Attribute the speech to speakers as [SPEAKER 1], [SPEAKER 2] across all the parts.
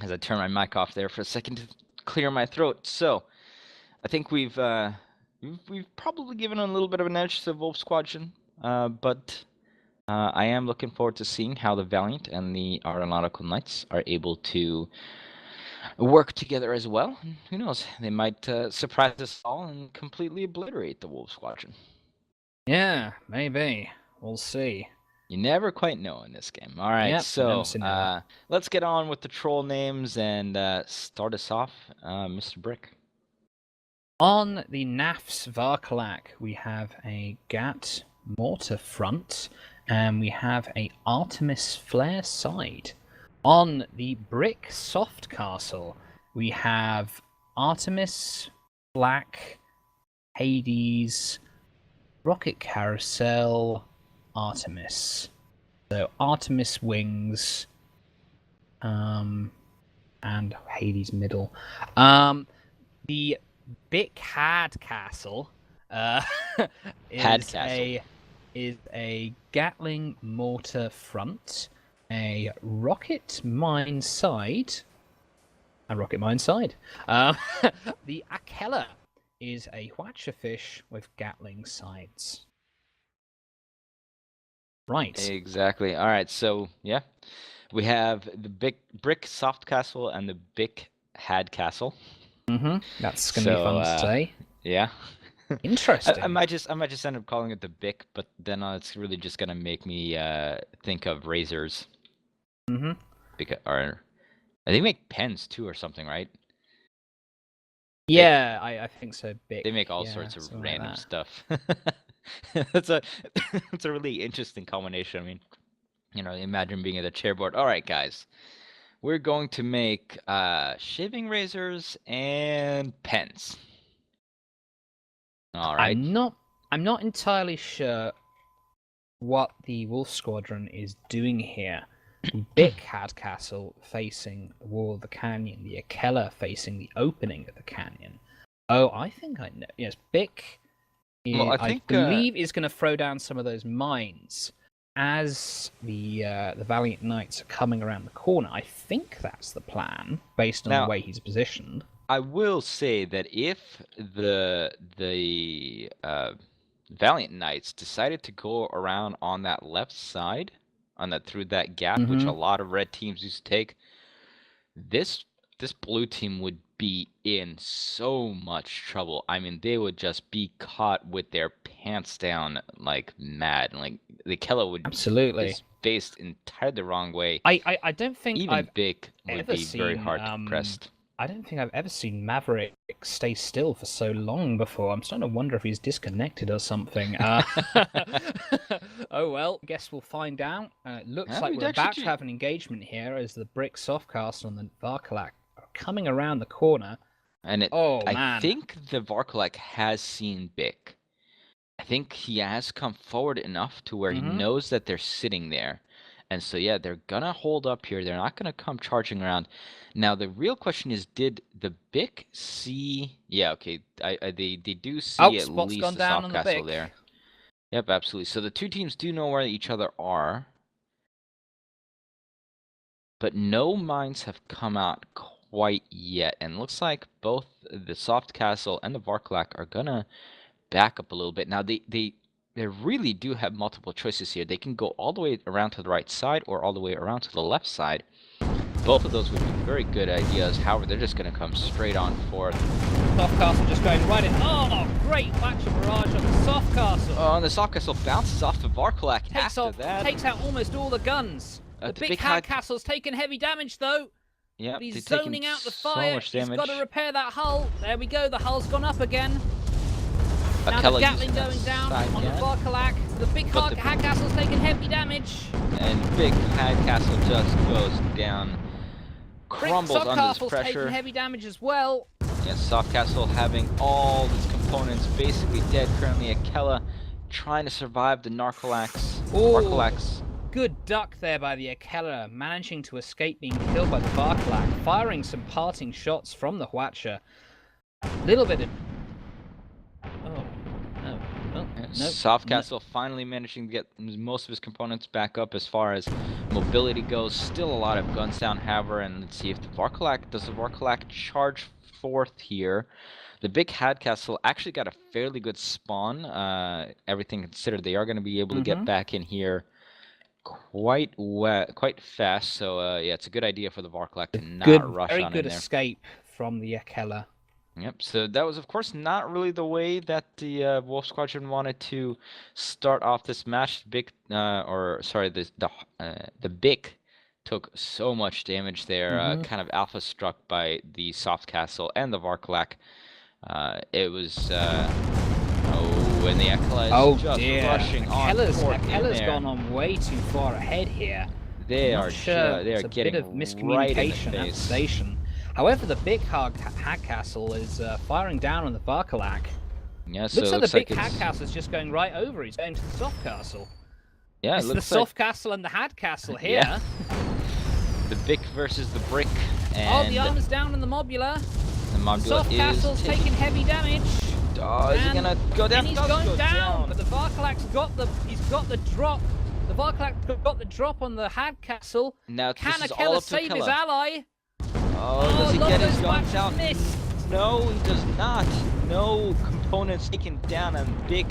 [SPEAKER 1] as I turn my mic off there for a second to clear my throat. So, I think we've probably given a little bit of an edge to Wolf Squadron, but I am looking forward to seeing how the Valiant and the Aeronautical Knights are able to work together as well. And who knows? They might surprise us all and completely obliterate the Wolf Squadron.
[SPEAKER 2] Yeah, maybe. We'll see.
[SPEAKER 1] You never quite know in this game. All right,
[SPEAKER 2] Yep,
[SPEAKER 1] so
[SPEAKER 2] never say never.
[SPEAKER 1] let's get on with the troll names and start us off, Mr. Brick.
[SPEAKER 2] On the NAF's Varkalak, we have a Gat mortar front, and we have a Artemis flare side. On the Brick Soft Castle, we have Artemis, Black, Hades, Rocket Carousel, Artemis. So Artemis wings, and Hades middle. The Big Hardcastle is a Gatling mortar front, a rocket mine side, The Akela is a Hwacha fish with Gatling sides. Right.
[SPEAKER 1] Exactly. All right, so yeah, we have the big Brick Soft Castle and the Big Hardcastle.
[SPEAKER 2] That's gonna be fun to say.
[SPEAKER 1] Yeah.
[SPEAKER 2] Interesting.
[SPEAKER 1] I might just end up calling it the Bic, but then it's really just gonna make me think of razors. Because I think they make pens too or something, right?
[SPEAKER 2] Yeah, I think so. Bic.
[SPEAKER 1] They make all sorts of random stuff. It's a really interesting combination. I mean, imagine being at a chairboard. All right, guys, we're going to make shaving razors and pens. All right.
[SPEAKER 2] I'm not entirely sure what the Wolf Squadron is doing here. The Bic Hardcastle facing the wall of the canyon, the Akela facing the opening of the canyon. Oh, I think I know. Yes, Bic. I believe is going to throw down some of those mines as the Valiant Knights are coming around the corner. I think that's the plan based on the way he's positioned.
[SPEAKER 1] I will say that if the Valiant Knights decided to go around on that left side, through that gap, which a lot of red teams used to take, this blue team would be in so much trouble. I mean, they would just be caught with their pants down like mad. Like the Kella would
[SPEAKER 2] absolutely
[SPEAKER 1] be faced entirely the wrong way.
[SPEAKER 2] I don't think
[SPEAKER 1] even Bic would be very hard pressed.
[SPEAKER 2] I don't think I've ever seen Maverick stay still for so long before. I'm starting to wonder if he's disconnected or something. Oh well, I guess we'll find out. Looks like we're about to have an engagement here as the Brick Softcastle and the Varkalak are coming around the corner.
[SPEAKER 1] And I think the Varkalak has seen Bic. I think he has come forward enough to where he knows that they're sitting there. And so, yeah, they're going to hold up here. They're not going to come charging around. Now, the real question is, did the Bic see... Yeah, okay, they do see at least the Soft Castle there. Yep, absolutely. So the two teams do know where each other are. But no mines have come out quite yet. And it looks like both the Soft Castle and the Varkalak are going to back up a little bit. Now, they really do have multiple choices here. They can go all the way around to the right side or all the way around to the left side. Both of those would be very good ideas. However, they're just going to come straight on forward.
[SPEAKER 2] Soft Castle just going right in. Oh, great match of barrage on the Soft Castle.
[SPEAKER 1] Oh, and the Soft Castle bounces off the Varkalak after that.
[SPEAKER 2] Takes out almost all the guns. The Big Hardcastle's taken heavy damage, though.
[SPEAKER 1] Yeah,
[SPEAKER 2] he's zoning out the fire.
[SPEAKER 1] So much damage.
[SPEAKER 2] He's got to repair that hull. There we go. The hull's gone up again. Now the Gatling going down on the Varkalak. The Big Hardcastle's taking heavy damage.
[SPEAKER 1] And Big Hardcastle just goes down. Crumbles under this pressure.
[SPEAKER 2] Taking heavy damage as well.
[SPEAKER 1] Yes, Soft Castle having all its components basically dead currently. Akela trying to survive the Varkalax.
[SPEAKER 2] Good duck there by the Akela, managing to escape being killed by the Varkalak, firing some parting shots from the Hwacha. Little bit of... Nope.
[SPEAKER 1] Soft Castle finally managing to get most of his components back up as far as mobility goes. Still a lot of guns down, however, and let's see if the Varkalak charge forth here. The big Hardcastle actually got a fairly good spawn. Everything considered, they are going to be able to get back in here quite fast. So yeah, it's a good idea for the Varkalak to not rush on in there.
[SPEAKER 2] Very good escape from the Akela.
[SPEAKER 1] Yep, so that was, of course, not really the way that the Wolf Squadron wanted to start off this match. The Bic took so much damage there, kind of alpha struck by the Soft Castle and the Varkalak. It was, and the Akela is just rushing on.
[SPEAKER 2] Akela's gone on way too far ahead here.
[SPEAKER 1] They are getting
[SPEAKER 2] a bit of miscommunication at the station. However, the big Hardcastle is firing down on the Varkalak.
[SPEAKER 1] Yeah, so
[SPEAKER 2] looks like the big Hardcastle is just going right over. He's going to the Soft Castle.
[SPEAKER 1] Yeah,
[SPEAKER 2] it's the Soft Castle and the Hardcastle here.
[SPEAKER 1] Yeah. The Bic versus the Brick.
[SPEAKER 2] And the armor's down on the Mobula.
[SPEAKER 1] The Mobula
[SPEAKER 2] Soft Castle's taking heavy damage.
[SPEAKER 1] Oh, is he gonna go down?
[SPEAKER 2] And he's going down. But the Varkalak's got the drop. The Varkalak got the drop on the Hardcastle.
[SPEAKER 1] Now,
[SPEAKER 2] can Akela save his ally?
[SPEAKER 1] Oh, does he get his guns out? No, he does not. No components taken down, and Bic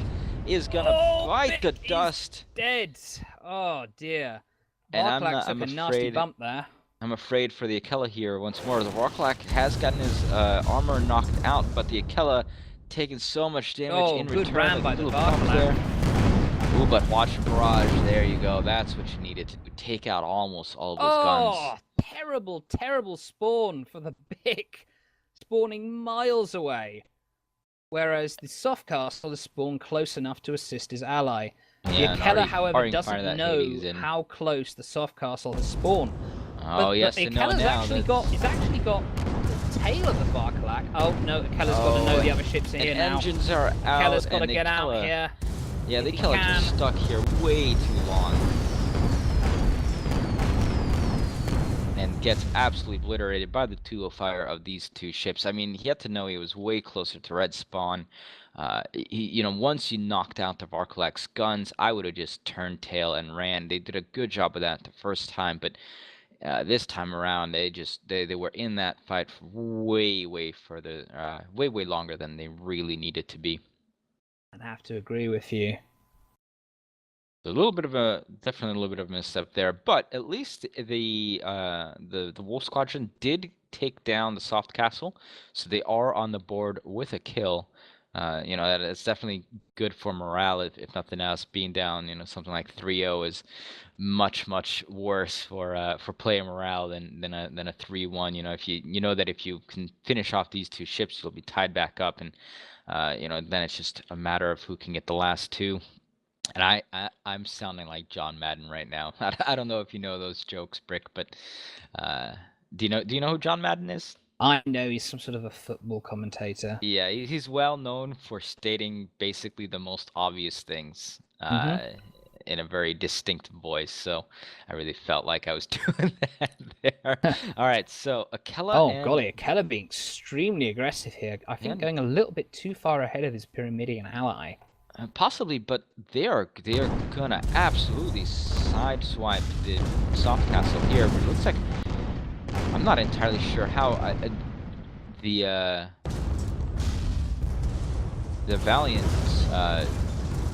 [SPEAKER 1] is gonna bite the dust.
[SPEAKER 2] Dead. Oh dear. Varkalak took a nasty bump there.
[SPEAKER 1] I'm afraid for the Akela here once more. The Varkalak has gotten his armor knocked out, but the Akela taking so much damage in return.
[SPEAKER 2] Good ram by the Varkalak.
[SPEAKER 1] Ooh, but watch Barrage. There you go. That's what you needed to take out almost all of those guns.
[SPEAKER 2] Oh, terrible, terrible spawn for the Bic. Spawning miles away. Whereas the Soft Castle is spawned close enough to assist his ally.
[SPEAKER 1] Yeah,
[SPEAKER 2] the Akela, however, doesn't know how close the Soft Castle has spawned.
[SPEAKER 1] Oh, yes,
[SPEAKER 2] the Akela's actually got the tail of the Varkalak. Oh, no, Akela's got to know the other ships are here now.
[SPEAKER 1] Engines are out.
[SPEAKER 2] Akela's got to get out here.
[SPEAKER 1] Yeah, the Akela just stuck here way too long. And gets absolutely obliterated by the dual fire of these two ships. I mean, he had to know he was way closer to red spawn. Once you knocked out the Varkalak's guns, I would have just turned tail and ran. They did a good job of that the first time, but this time around, they were in that fight for way further, way longer than they really needed to be.
[SPEAKER 2] I'd have to agree with you.
[SPEAKER 1] Definitely a little bit of a misstep there, but at least the Wolf Squadron did take down the Soft Castle, so they are on the board with a kill. It's definitely good for morale, if nothing else. Being down, something like 3-0 is much worse for player morale than a 3-1. If you know that if you can finish off these two ships, you'll be tied back up, and then it's just a matter of who can get the last two. And I'm sounding like John Madden right now. I don't know if you know those jokes, Brick, but do you know who John Madden is?
[SPEAKER 2] I know he's some sort of a football commentator.
[SPEAKER 1] Yeah, he's well known for stating basically the most obvious things in a very distinct voice. So I really felt like I was doing that there. All right, so Akela.
[SPEAKER 2] Oh, golly, Akela being extremely aggressive here. I think going a little bit too far ahead of his Pyramidian ally.
[SPEAKER 1] Possibly, but they are gonna absolutely sideswipe the Soft Castle here. But it looks like I'm not entirely sure how the Valiant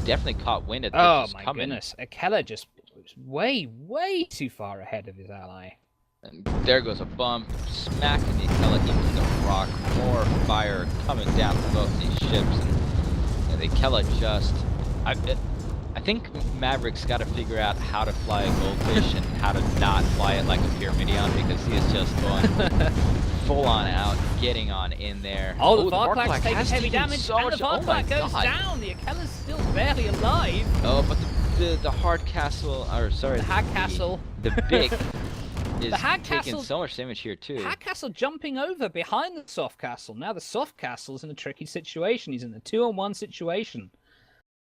[SPEAKER 1] definitely caught wind at this coming.
[SPEAKER 2] Oh my goodness, Akela just was way too far ahead of his ally.
[SPEAKER 1] And there goes a bump, smacking the Akela into the rock. More fire coming down from both these ships. And the Akela just... I think Maverick's got to figure out how to fly a goldfish and how to not fly it like a Pyramidion, because he is just going full on out, getting on in there.
[SPEAKER 2] Oh, the Varkalak's taking heavy damage, and the Varkalak goes down. The Akela's still barely alive.
[SPEAKER 1] Oh, but the Hardcastle, or sorry,
[SPEAKER 2] the Hardcastle,
[SPEAKER 1] the Bic is
[SPEAKER 2] taking
[SPEAKER 1] so much damage here too.
[SPEAKER 2] The Hardcastle jumping over behind the Soft Castle. Now the Soft Castle's in a tricky situation. He's in a 2-on-1 situation.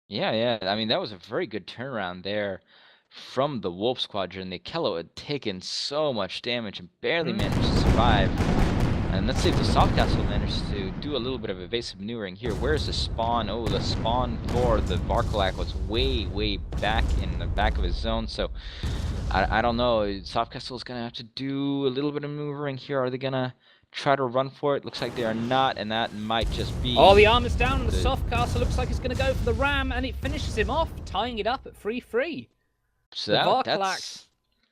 [SPEAKER 1] Yeah. I mean, that was a very good turnaround there from the Wolf Squadron. The Akela had taken so much damage and barely managed to survive. And let's see if the Softcastle managed to do a little bit of evasive maneuvering here. Where's the spawn? Oh, the spawn for the Varkalak was way, way back in the back of his zone. So I don't know. Softcastle is going to have to do a little bit of maneuvering here. Are they going to try to run for it? Looks like they are not, and that might just be...
[SPEAKER 2] Oh, the armor's down, and the Softcastle looks like it's going to go for the ram, and it finishes him off, tying it up at 3-3.
[SPEAKER 1] So
[SPEAKER 2] the Varkalak...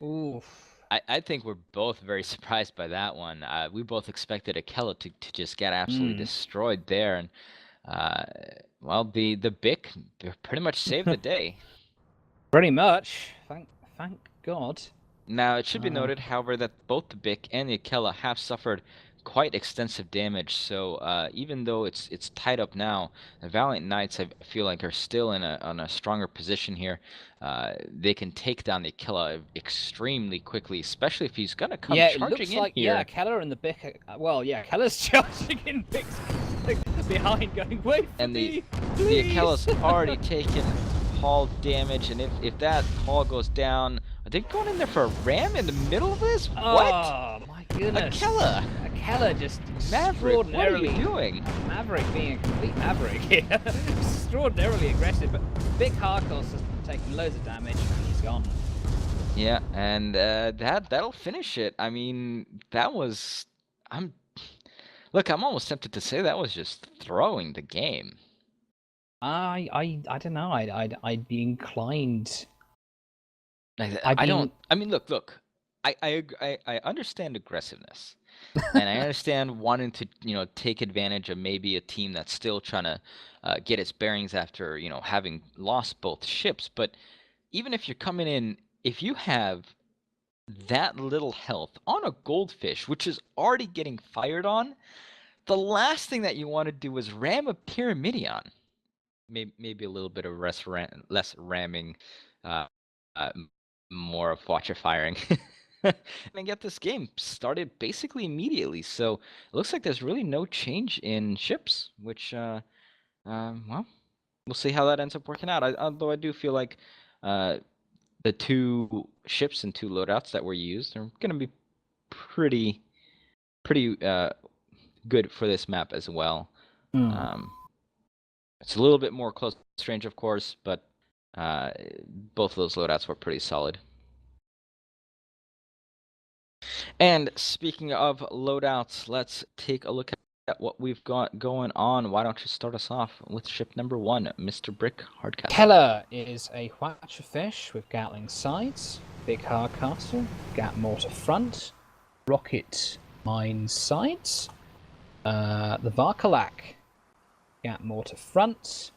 [SPEAKER 2] Oof.
[SPEAKER 1] I think we're both very surprised by that one. We both expected Akela to just get absolutely destroyed there, and well, the Bic pretty much saved the day.
[SPEAKER 2] Pretty much. Thank God.
[SPEAKER 1] Now it should be noted, however, that both the Bic and the Akela have suffered quite extensive damage. So even though it's tied up now, the Valiant Knights I feel like are still in a stronger position here. They can take down the Akela extremely quickly, especially if he's gonna come charging in here. Yeah, it looks like
[SPEAKER 2] Akela and the Bic. Well, yeah, Akela's charging in Bic's behind, going wait for me,
[SPEAKER 1] the Akela's already taken hull damage, and if that hull goes down, are they going in there for a ram in the middle of this?
[SPEAKER 2] Oh, what? My goodness. Akela just
[SPEAKER 1] Maverick, what are you doing?
[SPEAKER 2] Maverick being a complete maverick here. Extraordinarily aggressive, but Bic Hardcastle's just taking loads of damage, and he's gone.
[SPEAKER 1] Yeah, and that'll finish it. I mean, that was... Look, I'm almost tempted to say that was just throwing the game.
[SPEAKER 2] I don't know. I'd be inclined.
[SPEAKER 1] I mean, look. I understand aggressiveness, and I understand wanting to take advantage of maybe a team that's still trying to get its bearings after having lost both ships. But even if you're coming in, if you have that little health on a goldfish, which is already getting fired on, the last thing that you want to do is ram a Pyramidion. Maybe a little bit of less ramming, more of watcher firing. And get this game started basically immediately. So it looks like there's really no change in ships, which, well, we'll see how that ends up working out. Although I do feel like the 2 ships and 2 loadouts that were used are going to be pretty good for this map as well. It's a little bit more close range, of course, but both of those loadouts were pretty solid. And speaking of loadouts, let's take a look at what we've got going on. Why don't you start us off with ship number 1, Mr. Brick Hardcastle?
[SPEAKER 2] Keller is a Watcher fish with Gatling sides, big Hardcastle, Gat mortar front, rocket mine sides. The Varkalak, Gat mortar front,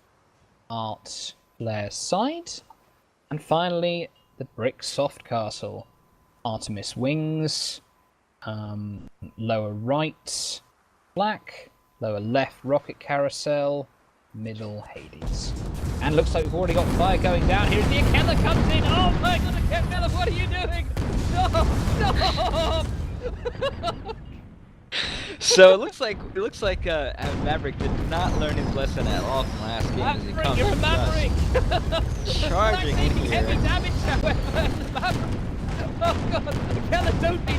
[SPEAKER 2] art flare side, and finally the Brick Softcastle, Artemis wings, lower right black, lower left rocket carousel, middle Hades. And looks like we've already got fire going down. Here's the Akela comes in. Oh my god, Akela, what are you doing? Stop!
[SPEAKER 1] So it looks like Maverick did not learn his lesson at all from last game.
[SPEAKER 2] Maverick, as he comes you're a Maverick!
[SPEAKER 1] Charging in here.
[SPEAKER 2] Heavy damage, however. Maverick. Oh god, Akela, don't die!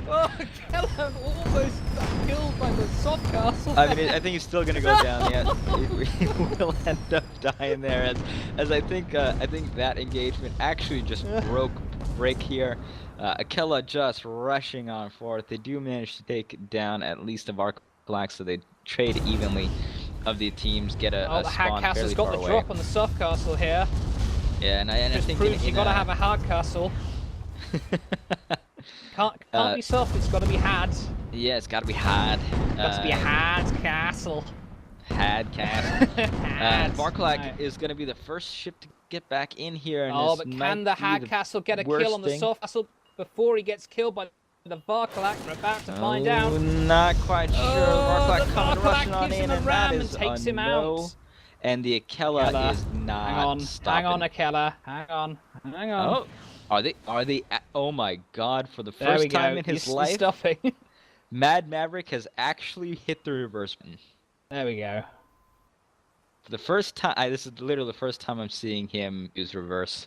[SPEAKER 2] Oh, Akela almost got killed by the Softcastle.
[SPEAKER 1] I mean, I think he's still gonna go down. Yeah, he will end up dying there, as I think that engagement actually just break here. Akela just rushing on forth. They do manage to take down at least a Varkalak, so they trade evenly of the teams, get a spawn fairly far away.
[SPEAKER 2] The Hardcastle's got the drop on the Softcastle here.
[SPEAKER 1] Yeah, and I think
[SPEAKER 2] you gotta have a Hardcastle. Can't be soft, it's gotta be hard.
[SPEAKER 1] Yeah, it's gotta be hard.
[SPEAKER 2] Got to be a hard castle.
[SPEAKER 1] Hardcastle. Varkalak is gonna be the first ship to get back in here. And
[SPEAKER 2] but can the Hardcastle get a kill on the Softcastle before he gets killed by the Varkalak? We're about to find out.
[SPEAKER 1] Not quite sure. Varkalak coming rushing on in,
[SPEAKER 2] and that is takes him out.
[SPEAKER 1] And the Akela is not stopping.
[SPEAKER 2] Hang on, Akela. Hang on.
[SPEAKER 1] Oh, are they? Oh my God! For the first time in his life, Mad Maverick has actually hit the reverse button.
[SPEAKER 2] There we go.
[SPEAKER 1] For the first time, this is literally the first time I'm seeing him use reverse.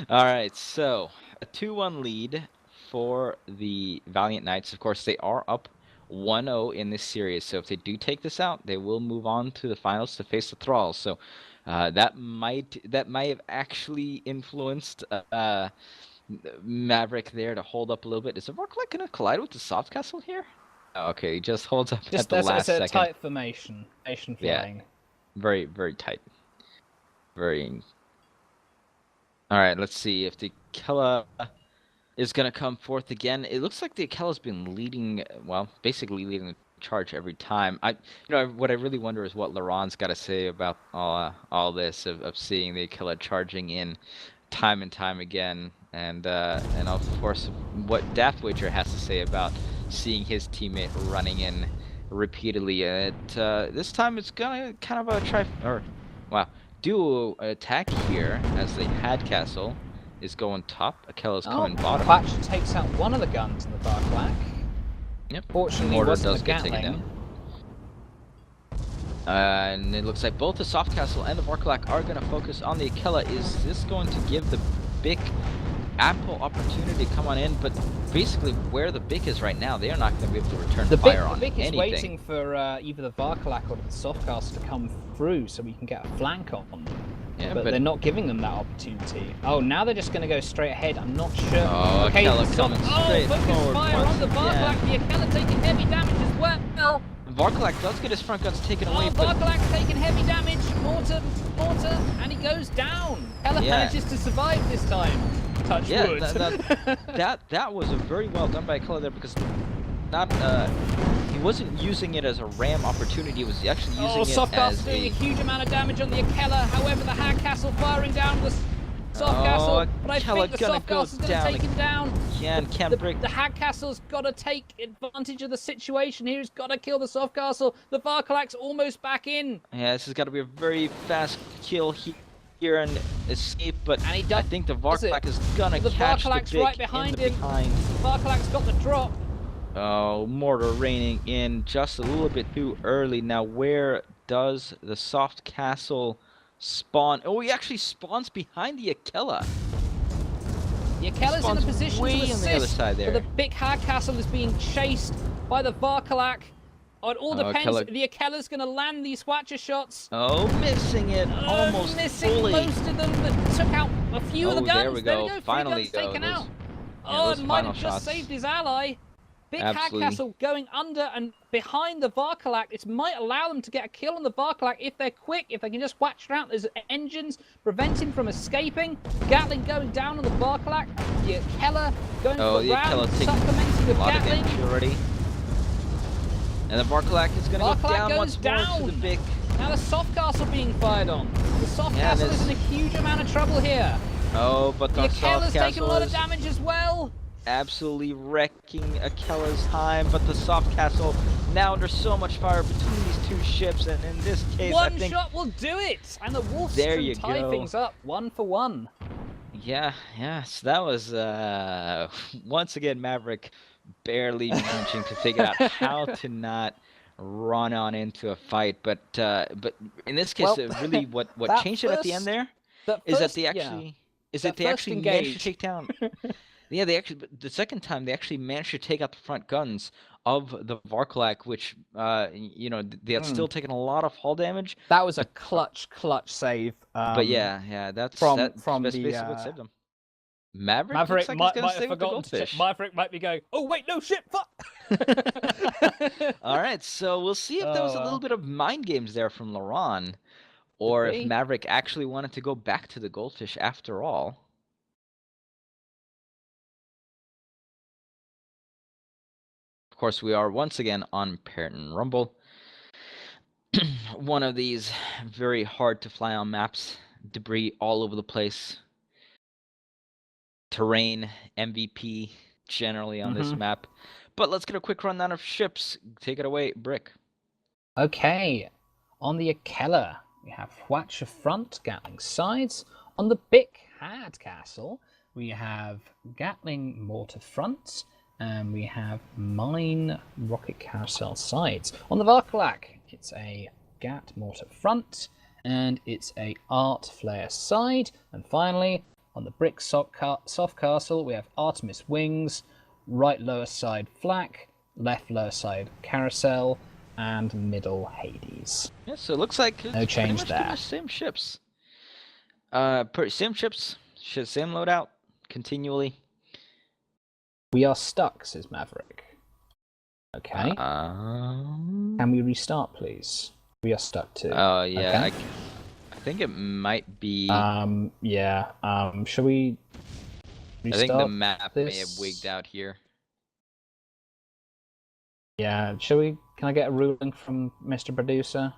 [SPEAKER 1] All right, so a 2-1 lead for the Valiant Knights. Of course, they are up 1-0 in this series, so if they do take this out, they will move on to the finals to face the Thralls. So that might have actually influenced Maverick there to hold up a little bit. Is the Vorklet going to collide with the Soft Castle here? Oh, okay, he just holds up at the last second.
[SPEAKER 2] It's a tight formation. Flying.
[SPEAKER 1] Yeah, very, very tight. Very... Alright, let's see if the Akela is going to come forth again. It looks like the Akela's been leading, well, basically leading the charge every time. What I really wonder is what Laurent's got to say about all this of seeing the Akela charging in time and time again, and of course what Daftwager has to say about seeing his teammate running in repeatedly. This time it's gonna kind of duo attack here as the Hardcastle is going top. Akela's coming bottom.
[SPEAKER 2] Quatch takes out one of the guns in the Varklak.
[SPEAKER 1] Yep.
[SPEAKER 2] Fortunately,
[SPEAKER 1] Mortar
[SPEAKER 2] wasn't
[SPEAKER 1] does get taken down. And it looks like both the Soft Castle and the Vorklat are going to focus on the Akela. Is this going to give the Bic ample opportunity to come on in? But basically, where the Bic is right now, they are not going to be able to return fire on anything.
[SPEAKER 2] The Bic is waiting for either the Varklak or the Soft Castle to come through so we can get a flank on them. Yeah, but they're not giving them that opportunity. Oh, now they're just going to go straight ahead. I'm not sure.
[SPEAKER 1] Oh, okay, Akela coming straight forward.
[SPEAKER 2] Fire on the Varklak. The Akela taking heavy damage as well.
[SPEAKER 1] Varklak does get his front guns taken away, but...
[SPEAKER 2] Varklak's taking heavy damage. Mortar, and he goes down. Akela manages to survive this time. Touch wood.
[SPEAKER 1] That was a very well done by Akela there, because he wasn't using it as a ram opportunity. He was actually using it
[SPEAKER 2] Soft
[SPEAKER 1] as
[SPEAKER 2] Castle doing a huge amount of damage on the Akela. However, the Hardcastle firing down the Soft Castle, but I think the Soft Castle's going to take him down.
[SPEAKER 1] Can't break.
[SPEAKER 2] The Hardcastle's got to take advantage of the situation here. He's got to kill the Soft Castle. The Varklak's almost back in.
[SPEAKER 1] Yeah, this has got to be a very fast kill here and escape, but I think the Varklak is going to catch the Bic
[SPEAKER 2] right behind him.
[SPEAKER 1] behind.
[SPEAKER 2] Varklak's got the drop.
[SPEAKER 1] Oh, Mortar raining in just a little bit too early. Now, where does the Soft Castle spawn? Oh, he actually spawns behind the Akela.
[SPEAKER 2] The Akela's in a position to assist,
[SPEAKER 1] on the other side there.
[SPEAKER 2] but the big Hardcastle is being chased by the Varklak. It all depends. The Akela's going to land these Watcher shots.
[SPEAKER 1] Oh, missing it. Almost
[SPEAKER 2] missing
[SPEAKER 1] fully.
[SPEAKER 2] Most of them, but took out a few of the guns.
[SPEAKER 1] There we go. Finally,
[SPEAKER 2] taken out.
[SPEAKER 1] Yeah,
[SPEAKER 2] it might have just saved his ally. Big Hardcastle going under and behind the Varklak. It might allow them to get a kill on the Varklak if they're quick, if they can just watch out. There's engines preventing from escaping. Gatling going down on the Varklak. The Akela going for the round, supplementing with Gatling.
[SPEAKER 1] Already. And the Varklak is going to go down once more to the Bic.
[SPEAKER 2] Now the Soft Castle being fired on. The Soft Castle is in a huge amount of trouble here.
[SPEAKER 1] Oh, but the
[SPEAKER 2] Akela's taking a lot of damage as well.
[SPEAKER 1] Absolutely wrecking Akela's time, but the Soft Castle now under so much fire between these two ships, and in this case,
[SPEAKER 2] I think... One shot will do it! And the Wolves can tie things up, 1-for-1.
[SPEAKER 1] Yeah, so that was, once again, Maverick barely managing to figure out how to not run on into a fight, but in this case, really what changed it at the end there is that they actually managed to take down. Yeah, the second time they actually managed to take out the front guns of the Varklak, which they had still taken a lot of hull damage.
[SPEAKER 2] That was a clutch save.
[SPEAKER 1] But that's basically what saved them. Maverick might have forgotten to check.
[SPEAKER 2] Maverick might be going, oh wait, no shit, fuck.
[SPEAKER 1] All right, so we'll see if there was a little bit of mind games there from Laurent, or if Maverick actually wanted to go back to the Goldfish after all. Of course, we are once again on Paritan Rumble. One of these very hard to fly on maps. Debris all over the place. Terrain, MVP, generally on this map. But let's get a quick rundown of ships. Take it away, Brick.
[SPEAKER 2] Okay, on the Akela, we have Watcher front, Gatling sides. On the Bic Hardcastle, we have Gatling mortar front, and we have Mine rocket carousel sides. On the Varklak, it's a Gat mortar front, and it's a Art flare side. And finally, on the Brick Soft Castle, we have Artemis wings, right lower side Flak, left lower side Carousel, and middle Hades.
[SPEAKER 1] Yeah, so it looks like it's
[SPEAKER 2] no change
[SPEAKER 1] pretty much
[SPEAKER 2] there.
[SPEAKER 1] The same ships. Same ships, same loadout, continually.
[SPEAKER 2] We are stuck, says Maverick. Okay. Can we restart, please? We are stuck too.
[SPEAKER 1] Oh yeah,
[SPEAKER 2] okay.
[SPEAKER 1] I think it might be.
[SPEAKER 2] Yeah. Shall we restart?
[SPEAKER 1] I think the map
[SPEAKER 2] this?
[SPEAKER 1] may have wigged out here.
[SPEAKER 2] Yeah. Shall we? Can I get a ruling from Mr. Producer?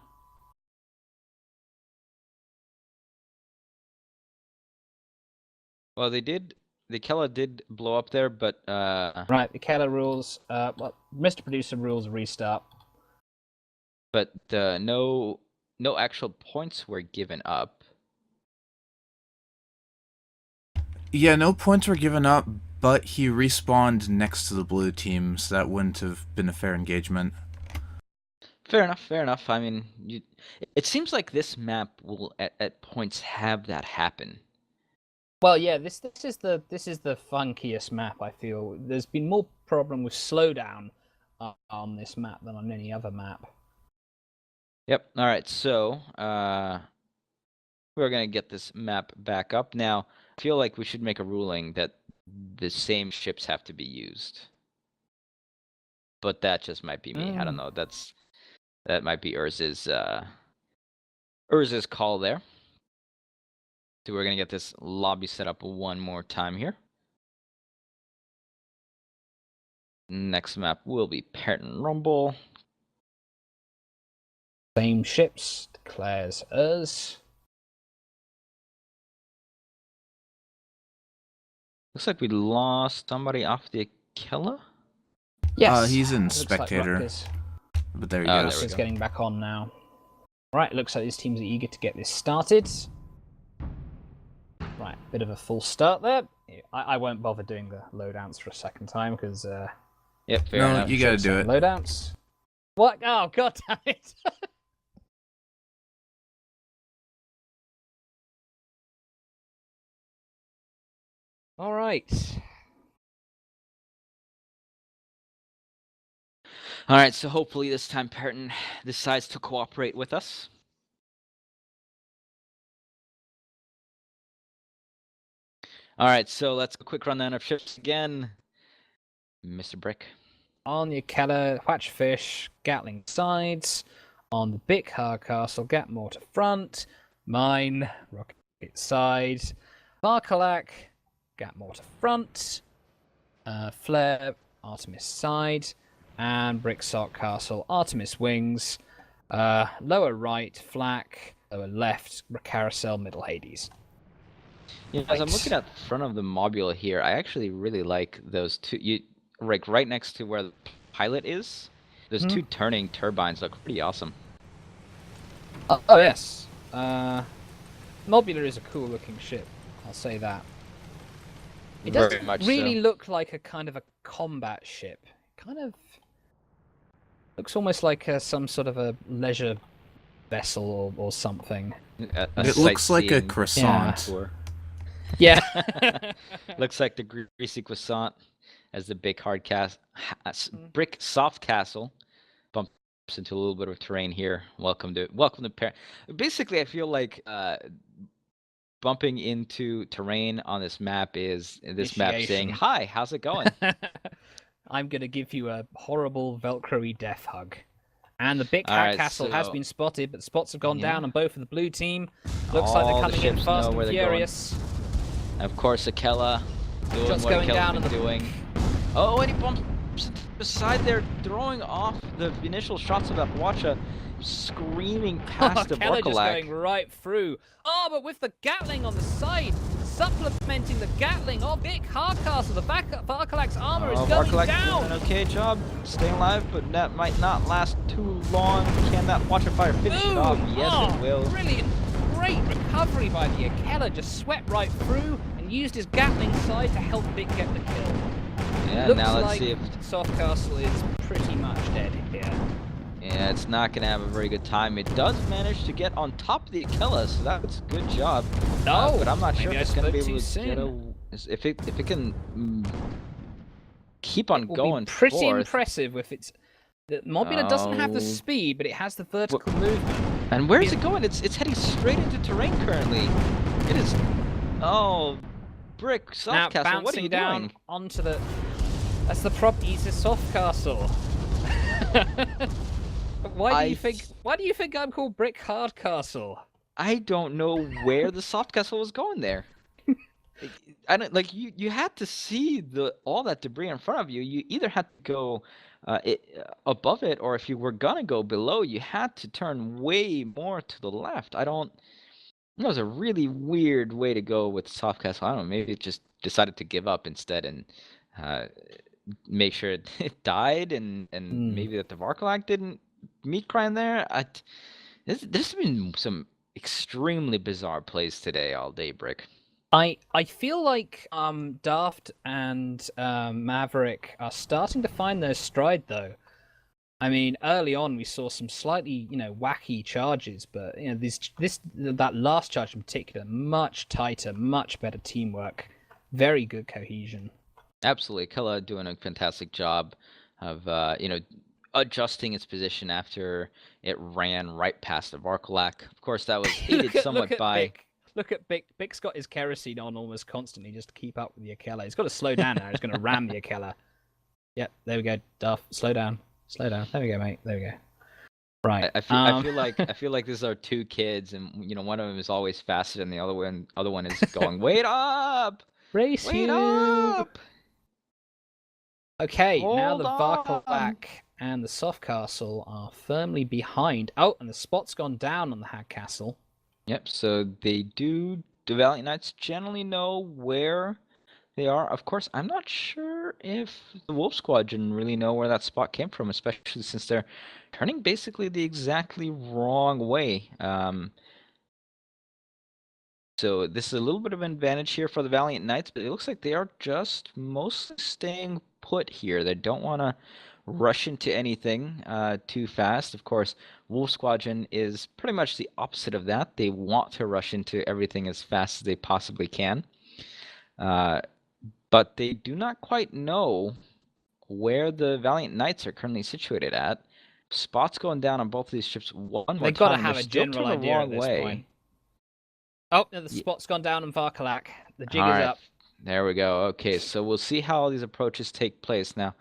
[SPEAKER 1] Well, the Kella did blow up there, but
[SPEAKER 2] right, the Kella rules. Well, Mr. Producer rules restart.
[SPEAKER 1] But no actual points were given up.
[SPEAKER 3] Yeah, no points were given up, but he respawned next to the blue team, so that wouldn't have been a fair engagement.
[SPEAKER 1] Fair enough. I mean, it seems like this map will at points have that happen.
[SPEAKER 2] Well, yeah, this is the funkiest map. I feel there's been more problem with slowdown on this map than on any other map.
[SPEAKER 1] Yep. All right. So we're gonna get this map back up now. I feel like we should make a ruling that the same ships have to be used. But that just might be me. I don't know. That might be Urz's call there. So we're gonna get this lobby set up one more time here. Next map will be Perton Rumble.
[SPEAKER 2] Same ships, declares Urz.
[SPEAKER 1] Looks like we lost somebody off the Akela.
[SPEAKER 2] Yes.
[SPEAKER 3] He's in
[SPEAKER 2] Looks
[SPEAKER 3] spectator.
[SPEAKER 2] Like
[SPEAKER 3] but there he
[SPEAKER 2] goes.
[SPEAKER 3] goes.
[SPEAKER 2] He's getting back on now. Right, looks like these teams are eager to get this started. Right, bit of a full start there. I won't bother doing the loadouts for a second time because.
[SPEAKER 1] Yep, fair enough.
[SPEAKER 3] You gotta do it.
[SPEAKER 2] Loadouts. What? Oh, god damn it! All right.
[SPEAKER 1] All right, so hopefully this time Perton decides to cooperate with us. All right, so let's go quick rundown of ships again. Mr. Brick.
[SPEAKER 2] On the Akela, Whatchfish, Gatling sides. On the big Hardcastle, Gat Mortar front. Mine, Rocket side. Varkalak, Gat Mortar front. Flare, Artemis side. And Bricksock Castle, Artemis wings. Lower right, Flak. Lower left, Carousel, middle Hades.
[SPEAKER 1] Yeah, as I'm looking at the front of the module here, I actually really like those two. Right next to where the pilot is, those two turning turbines look pretty awesome.
[SPEAKER 2] Oh yes, Mobular is a cool looking ship. I'll say that. It doesn't really look like a kind of a combat ship. It kind of looks almost like some sort of a leisure vessel or something.
[SPEAKER 3] It looks like a croissant.
[SPEAKER 2] Yeah.
[SPEAKER 1] Looks like the greasy croissant as the big hard brick soft castle bumps into a little bit of terrain here. Welcome to Basically, I feel like bumping into terrain on this map is map saying, "Hi, how's it going?"
[SPEAKER 2] I'm gonna give you a horrible Velcro-y death hug. And the big Hardcastle has been spotted, but the spots have gone down on both of the blue team. Looks like they're coming in fast and furious.
[SPEAKER 1] Of course, Akela doing what Akela's been doing. Oh, and he bumps beside there, throwing off the initial shots of that Wacha, screaming past the Varkalak.
[SPEAKER 2] Just going right through. Oh, but with the Gatling on the side, supplementing the Gatling. Oh, big Hardcastle. The Varkalak's armor is going down.
[SPEAKER 1] Doing an okay job staying alive, but that might not last too long. Can that Wacha fire finish it off? Yes, it will.
[SPEAKER 2] Brilliant. Great recovery by the Akela. Just swept right through and used his Gatling side to help Vic get the kill.
[SPEAKER 1] Yeah,
[SPEAKER 2] Looks
[SPEAKER 1] now let's
[SPEAKER 2] like
[SPEAKER 1] see if
[SPEAKER 2] Soft Castle is pretty much dead here.
[SPEAKER 1] Yeah, it's not going to have a very good time. It does manage to get on top of the Akela, so that's a good job.
[SPEAKER 2] But
[SPEAKER 1] I'm not sure if it's going to be able to
[SPEAKER 2] get
[SPEAKER 1] if it can keep on going
[SPEAKER 2] pretty
[SPEAKER 1] forth.
[SPEAKER 2] Impressive with its. The Mobula doesn't have the speed, but it has the vertical movement.
[SPEAKER 1] And where is it going? It's heading straight into terrain currently. It is. Oh, Brick Softcastle, what are you
[SPEAKER 2] down
[SPEAKER 1] doing?
[SPEAKER 2] Onto the. That's the prop. He's a Softcastle. Why do you think I'm called Brick Hardcastle?
[SPEAKER 1] I don't know where the Softcastle was going there. I don't like you had to see all that debris in front of you. You either had to go above it, or if you were gonna go below, you had to turn way more to the left. It was a really weird way to go with Softcastle. I don't know, maybe it just decided to give up instead and make sure it died, and maybe that the Varkalak didn't meet Crime there. There's been some extremely bizarre plays today all day, Brick.
[SPEAKER 2] I feel like Daft and Maverick are starting to find their stride, though. I mean, early on we saw some slightly, wacky charges, but that last charge in particular, much tighter, much better teamwork, very good cohesion.
[SPEAKER 1] Absolutely, Kella doing a fantastic job of adjusting its position after it ran right past the Varkalak. Of course, that was aided somewhat by.
[SPEAKER 2] Look at Bick. Bick's got his kerosene on almost constantly just to keep up with the Akela. He's got to slow down now. He's going to ram the Akela. Yep, there we go. Duff, slow down. Slow down. There we go, mate. There we go. Right.
[SPEAKER 1] I feel like these are two kids, and one of them is always faster than the other one. Other one is going, wait up,
[SPEAKER 2] race
[SPEAKER 1] wait
[SPEAKER 2] you.
[SPEAKER 1] up.
[SPEAKER 2] Okay,
[SPEAKER 1] Hold
[SPEAKER 2] now the
[SPEAKER 1] on.
[SPEAKER 2] Varkalak and the Softcastle are firmly behind. Oh, and the spot's gone down on the Hardcastle.
[SPEAKER 1] Yep, so the Valiant Knights generally know where they are. Of course, I'm not sure if the Wolf Squadron really know where that spot came from, especially since they're turning basically the exactly wrong way. So this is a little bit of an advantage here for the Valiant Knights, but it looks like they are just mostly staying put here. They don't want to rush into anything too fast. Of course, Wolf Squadron is pretty much the opposite of that. They want to rush into everything as fast as they possibly can. But they do not quite know where the Valiant Knights are currently situated at. Spots going down on both of these ships one more time.
[SPEAKER 2] They've got to have a general idea at this point. Oh, the spot's gone down on Varkalak. The jig is up.
[SPEAKER 1] There we go. Okay, so we'll see how these approaches take place now.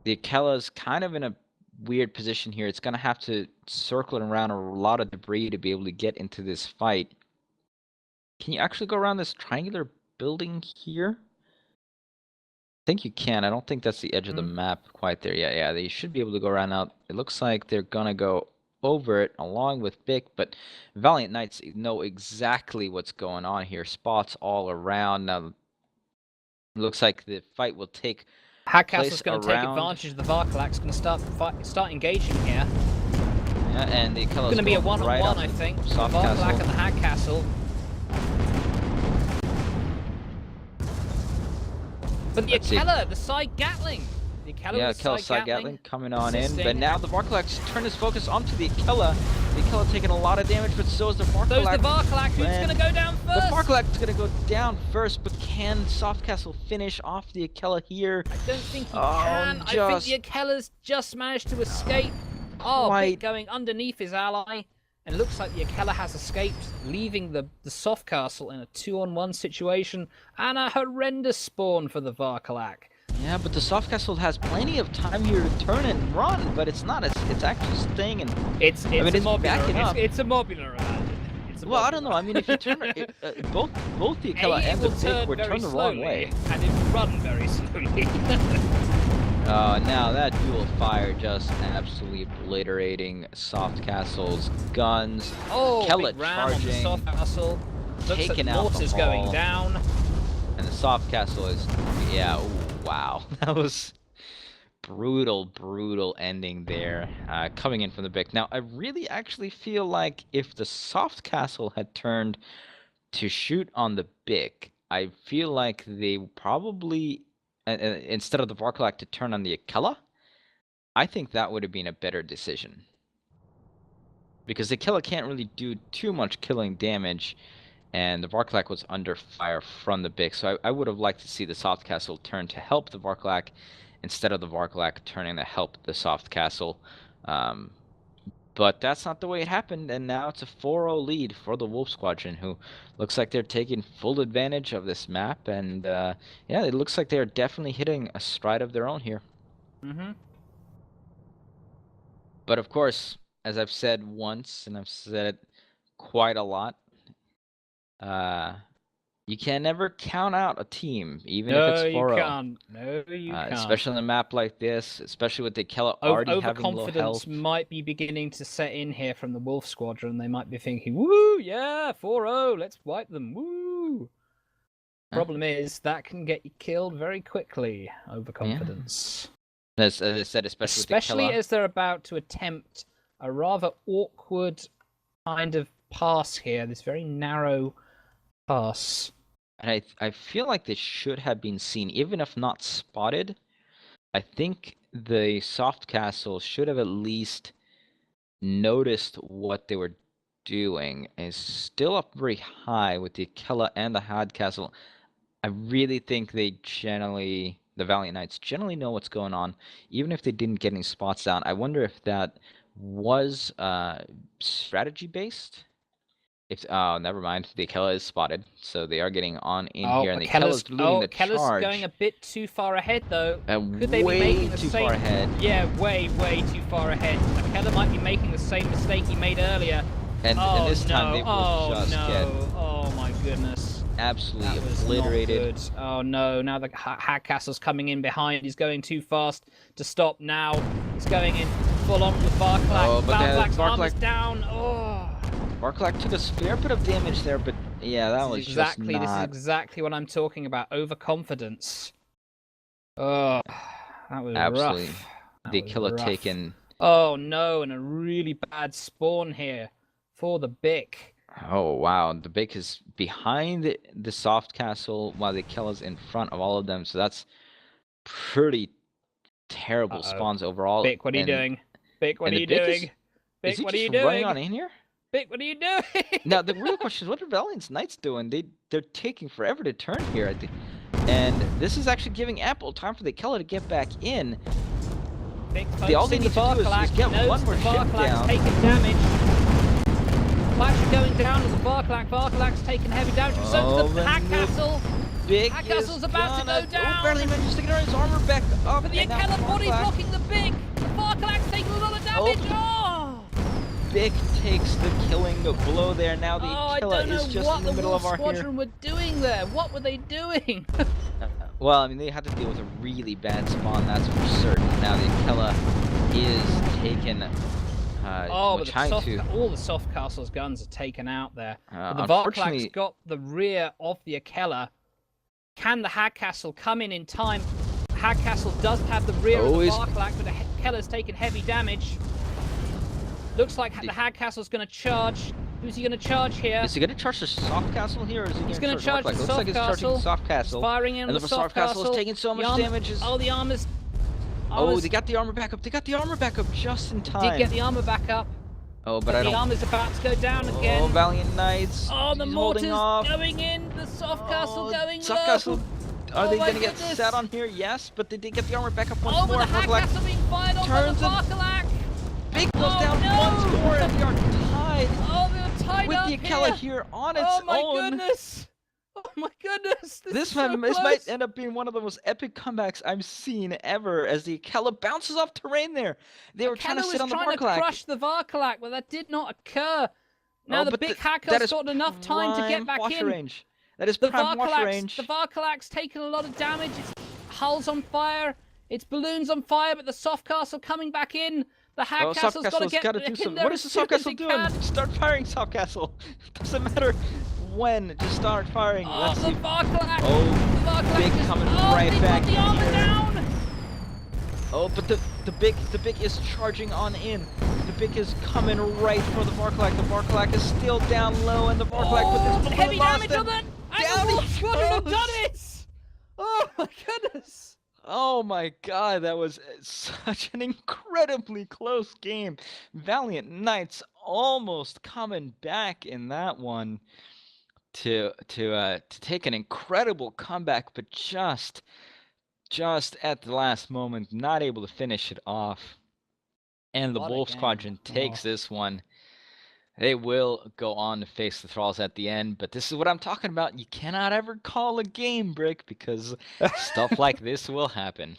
[SPEAKER 1] The Akela's kind of in a weird position here. It's going to have to circle around a lot of debris to be able to get into this fight. Can you actually go around this triangular building here? I think you can. I don't think that's the edge of the map quite there. Yeah, they should be able to go around now. It looks like they're going to go over it along with Bick, but Valiant Knights know exactly what's going on here. Spots all around. Now, it looks like the fight will take
[SPEAKER 2] Hardcastle's going to take advantage of the Varkalak's going to start engaging here.
[SPEAKER 1] Yeah, and the Akela's
[SPEAKER 2] going to be a one-on-one, I think. Varkalak and the Hardcastle. But the Akela, the side Gatling. The Akela
[SPEAKER 1] side Gatling coming on in. But now the Varkalak's turned his focus onto the Akela. The Akela taking a lot of damage, but so is the Varkalak.
[SPEAKER 2] So is the Varkalak. Who's going to go down first?
[SPEAKER 1] The Varkalak's going to go down first, but can Softcastle finish off the Akela here?
[SPEAKER 2] I don't think he can. I think the Akela's just managed to escape. Bick going underneath his ally. And it looks like the Akela has escaped, leaving the Softcastle in a 2-on-1 situation. And a horrendous spawn for the Varkalak.
[SPEAKER 1] Yeah, but the Softcastle has plenty of time here to turn and run, but it's not. It's actually staying and
[SPEAKER 2] it's backing up. It's a Mobula,
[SPEAKER 1] well, I don't know. I mean, if you turn both the Akela and the Bick were turned the wrong way,
[SPEAKER 2] and it run very slowly.
[SPEAKER 1] Now that dual fire just absolutely obliterating Softcastle's guns.
[SPEAKER 2] Akela charging, on the Softcastle. Taking out the hull. Going down,
[SPEAKER 1] and the Softcastle is wow, that was brutal ending there, coming in from the Bick. Now, I really actually feel like if the Softcastle had turned to shoot on the Bick, I feel like they probably, instead of the Varkalak to turn on the Akela, I think that would have been a better decision. Because the Akela can't really do too much killing damage, and the Varklak was under fire from the Big. So I would have liked to see the Soft Castle turn to help the Varklak instead of the Varklak turning to help the Soft Castle. But that's not the way it happened, and now it's a 4-0 lead for the Wolf Squadron, who looks like they're taking full advantage of this map, and yeah, it looks like they're definitely hitting a stride of their own here. But of course, as I've said once, and I've said it quite a lot, you can never count out a team, even if it's 4-0.
[SPEAKER 2] You can't. No, you can't.
[SPEAKER 1] Especially on a map like this, especially with the Akela already having low health.
[SPEAKER 2] Overconfidence might be beginning to set in here from the Wolf Squadron. They might be thinking, woo, yeah, 4-0, let's wipe them, woo. Problem is, that can get you killed very quickly, overconfidence.
[SPEAKER 1] Yeah. As I said, especially
[SPEAKER 2] as they're about to attempt a rather awkward kind of pass here, this very narrow pass.
[SPEAKER 1] And I feel like this should have been seen, even if not spotted. I think the Soft Castle should have at least noticed what they were doing. It's still up very high with the Akela and the Hardcastle. I really think the Valiant Knights generally know what's going on, even if they didn't get any spots down. I wonder if that was strategy based. Never mind. The Akela is spotted, so they are getting on in here, and the Akela's leading the charge.
[SPEAKER 2] Akela's going a bit too far ahead, though.
[SPEAKER 1] Could they be making the same? Far ahead.
[SPEAKER 2] Yeah, way too far ahead. Akela might be making the same mistake he made earlier.
[SPEAKER 1] And this time they will just get.
[SPEAKER 2] Oh my goodness.
[SPEAKER 1] Absolutely obliterated.
[SPEAKER 2] Oh no! Now the Hardcastle's coming in behind. He's going too fast to stop now. He's going in full on with Varklak.
[SPEAKER 1] Oh, but
[SPEAKER 2] Varklak's arm is down. Oh.
[SPEAKER 1] Varklak took a fair bit of damage there, but yeah, that was just not...
[SPEAKER 2] This is exactly what I'm talking about. Overconfidence. Oh, that was
[SPEAKER 1] absolutely
[SPEAKER 2] rough.
[SPEAKER 1] The Akela taken.
[SPEAKER 2] Oh no! And a really bad spawn here for the Bic.
[SPEAKER 1] Oh wow, the Bic is behind the Soft Castle while the Akela's in front of all of them, so that's pretty terrible spawns overall.
[SPEAKER 2] Bic, what are you doing? Bic, what are you doing? Bic, what are you doing?
[SPEAKER 1] Running on in here?
[SPEAKER 2] Bic, what are you doing?
[SPEAKER 1] Now the real question is, what are Valiant's Knights doing? They're taking forever to turn here, I think. And this is actually giving ample time for the Akela to get back in. All they need to do is get one more ship down.
[SPEAKER 2] Taking damage. Flash going down to the Varklak. Varklak's taking heavy damage. So to the Hardcastle. Hardcastle's about to go down.
[SPEAKER 1] Barely manages to get his armor back up.
[SPEAKER 2] But the Akela body blocking the Bic. The Varklak's taking a lot of damage.
[SPEAKER 1] Bic takes the killing blow there. Now the Akela is just in the middle of our here.
[SPEAKER 2] What the Squadron were doing there? What were they doing?
[SPEAKER 1] Well, I mean, they had to deal with a really bad spawn, that's for certain. Now the Akela is taken.
[SPEAKER 2] But all the Soft Castle's guns are taken out there. But the Varklak's got the rear of the Akela. Can the Hardcastle come in time? Hardcastle does have the rear of the Varklak, but the Akela's taken heavy damage. Looks like the Hardcastle's going to charge. Who's he going to charge here?
[SPEAKER 1] Is he going to charge the Soft Castle here, or is he
[SPEAKER 2] going to charge the Soft Castle?
[SPEAKER 1] Looks like he's charging the Soft Castle.
[SPEAKER 2] Firing in
[SPEAKER 1] and
[SPEAKER 2] the Soft Castle
[SPEAKER 1] is taking so much damage.
[SPEAKER 2] The armor's...
[SPEAKER 1] Oh, they got the armor back up. They got the armor back up just in time.
[SPEAKER 2] Did get the armor back up.
[SPEAKER 1] Oh, but I don't...
[SPEAKER 2] The armor's about to go down again.
[SPEAKER 1] Oh, Valiant Knights.
[SPEAKER 2] Oh, the mortar's going in. The Soft Castle going
[SPEAKER 1] Soft
[SPEAKER 2] low.
[SPEAKER 1] Castle. Are they going to get set on here? Yes, but they did get the armor back up once more.
[SPEAKER 2] Oh, but the Hardcastle being fired off by the Varklak.
[SPEAKER 1] Bic goes down once more, and they are tied.
[SPEAKER 2] Oh, they're tied
[SPEAKER 1] with
[SPEAKER 2] up
[SPEAKER 1] the Akela here on its own.
[SPEAKER 2] Oh my goodness. Oh my goodness! This
[SPEAKER 1] might end up being one of the most epic comebacks I've seen ever, as the Akela bounces off terrain there. They were trying to sit on the Varklak.
[SPEAKER 2] Trying to crush the Varklak, but that did not occur. Now the Bic Hardcastle's got enough time to get back in.
[SPEAKER 1] Range. That is prime washer range.
[SPEAKER 2] The Varklak's taken a lot of damage. Its hull's on fire. Its balloon's on fire, but the Soft Castle coming back in. The Hardcastle's got to get
[SPEAKER 1] do something. What is the Soft Castle doing? Start firing, Soft Castle. Doesn't matter when. Just start firing.
[SPEAKER 2] Let's see. Varklak.
[SPEAKER 1] Oh, the Varklak Bic coming right back
[SPEAKER 2] the armor down.
[SPEAKER 1] Oh, but the Bic is charging on in. The Bic is coming right for the Varklak. The Varklak is still down low, and the Varklak with this
[SPEAKER 2] heavy damage on that.
[SPEAKER 1] Down he
[SPEAKER 2] Squadron done it. Oh my goodness.
[SPEAKER 1] Oh my god, that was such an incredibly close game. Valiant Knights almost coming back in that one. to take an incredible comeback, but just at the last moment, not able to finish it off. And the Wolf Squadron takes this one. They will go on to face the Thralls at the end, but this is what I'm talking about. You cannot ever call a game, Brick, because stuff like this will happen.